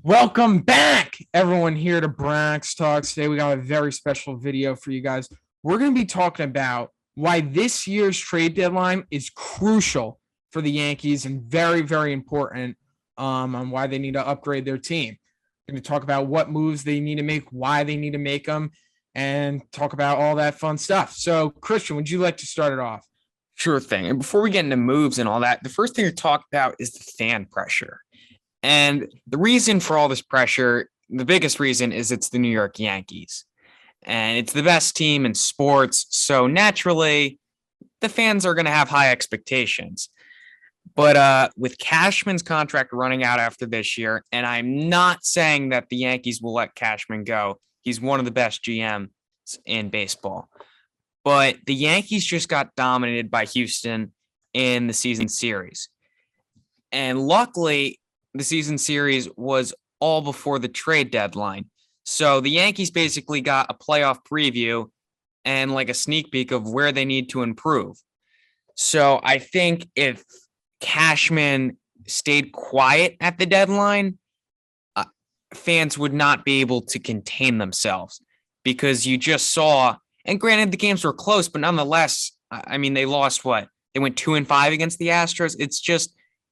Welcome back, everyone, here to Bronx Talks. Today, we got a very special video for you guys. We're going to be talking about why this year's trade deadline is crucial for the Yankees and very, very important on why they need to upgrade their team. We're going to talk about what moves they need to make, why they need to make them, and talk about all that fun stuff. So, Christian, would you like to start it off? Sure thing. And before we get into moves and all that, the first thing to talk about is the fan pressure. And the reason for all this pressure, the biggest reason is it's the New York Yankees. And it's the best team in sports. So naturally, the fans are going to have high expectations. But with Cashman's contract running out after this year, and I'm not saying that the Yankees will let Cashman go. He's one of the best GMs in baseball. But the Yankees just got dominated by Houston in the season series. And luckily, the season series was all before the trade deadline. So the Yankees basically got a playoff preview and like a sneak peek of where they need to improve. So I think if Cashman stayed quiet at the deadline, fans would not be able to contain themselves because you just saw. And granted, the games were close, but nonetheless, I mean, they lost what? They went 2-5 against the Astros.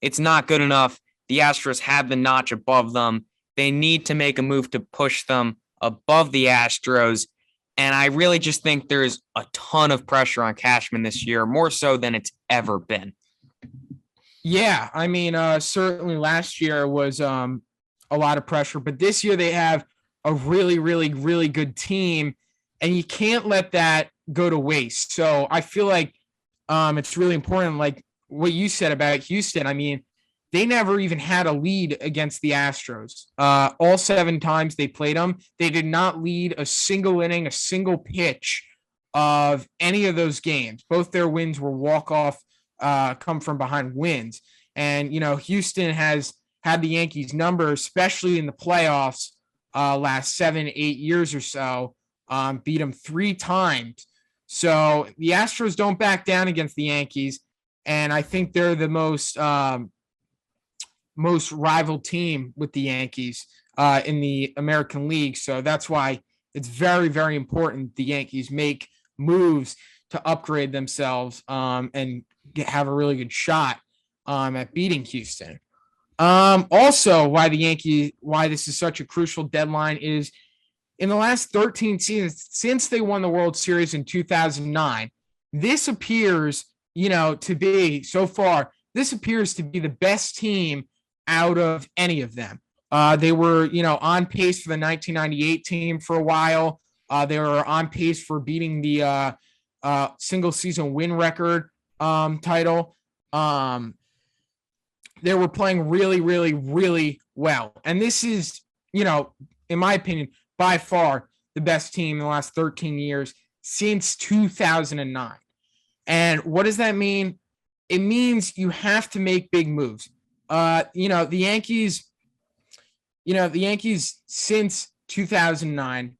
It's not good enough. The Astros have the notch above them. They need to make a move to push them above the Astros. And I really just think there's a ton of pressure on Cashman this year, more so than it's ever been. Yeah, I mean, certainly last year was a lot of pressure, but this year they have a really, really, really good team. And you can't let that go to waste. So I feel like it's really important, like what you said about Houston. I mean, they never even had a lead against the Astros. All 7 times they played them, they did not lead a single inning, a single pitch of any of those games. Both their wins were walk-off, come from behind wins. And, Houston has had the Yankees number, especially in the playoffs last 7-8 years or so. Beat them 3 times. So the Astros don't back down against the Yankees, and I think they're the most rival team with the Yankees in the American League. So that's why it's very, very important the Yankees make moves to upgrade themselves and have a really good shot at beating Houston. Also, why this is such a crucial deadline is in the last 13 seasons, since they won the World Series in 2009, this appears, to be so far, this appears to be the best team out of any of them. They were, on pace for the 1998 team for a while. They were on pace for beating the single season win record title. They were playing really, really, really well. And this is, in my opinion, by far the best team in the last 13 years since 2009. And what does that mean? It means you have to make big moves. The Yankees since 2009,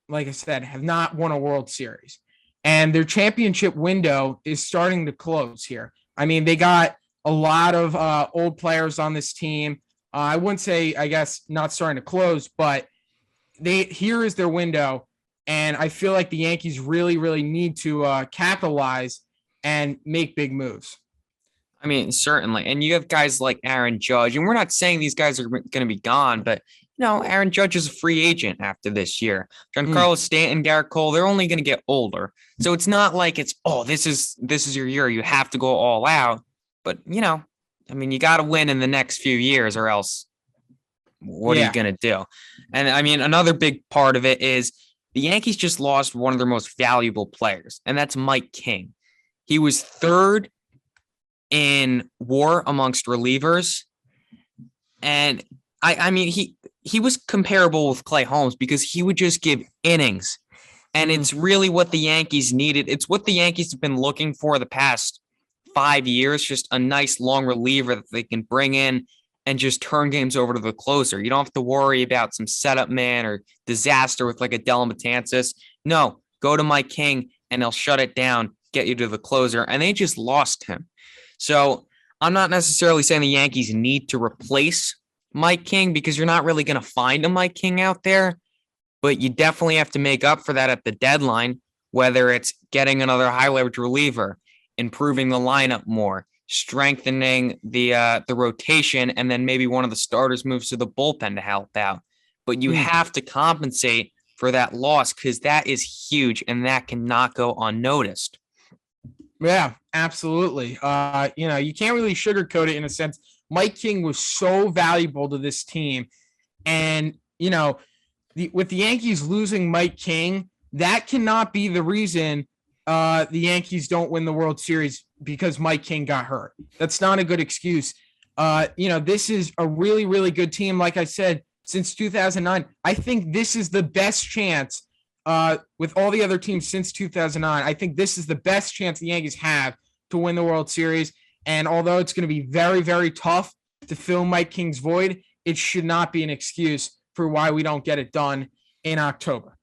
like I said, have not won a World Series. And their championship window is starting to close here. I mean, they got a lot of old players on this team. I wouldn't say, I guess, not starting to close, but here is their window, and I feel like the Yankees really, really need to capitalize and make big moves. I mean, certainly. And you have guys like Aaron Judge, and we're not saying these guys are going to be gone, but, Aaron Judge is a free agent after this year. Giancarlo Stanton, Garrett Cole, they're only going to get older. So it's not like it's, this is your year. You have to go all out. But, you got to win in the next few years or else what are you going to do? And I mean, another big part of it is the Yankees just lost one of their most valuable players, and that's Mike King. He was 3rd in WAR amongst relievers. And I mean, he was comparable with Clay Holmes because he would just give innings. And it's really what the Yankees needed. It's what the Yankees have been looking for the past 5 years, just a nice long reliever that they can bring in and just turn games over to the closer. You don't have to worry about some setup man or disaster with like a Dellin Betances. No, go to Mike King and they'll shut it down, get you to the closer. And they just lost him. So I'm not necessarily saying the Yankees need to replace Mike King because you're not really going to find a Mike King out there, but you definitely have to make up for that at the deadline, whether it's getting another high leverage reliever, improving the lineup more, strengthening the rotation, and then maybe one of the starters moves to the bullpen to help out. But you have to compensate for that loss because that is huge and that cannot go unnoticed. Yeah, absolutely. You can't really sugarcoat it in a sense. Mike King was so valuable to this team. And, with the Yankees losing Mike King, that cannot be the reason the Yankees don't win the World Series because Mike King got hurt. That's not a good excuse. This is a really, really good team. Like I said, since 2009, I think this is the best chance with all the other teams since 2009. I think this is the best chance the Yankees have to win the World Series. And although it's going to be very, very tough to fill Mike King's void, it should not be an excuse for why we don't get it done in October.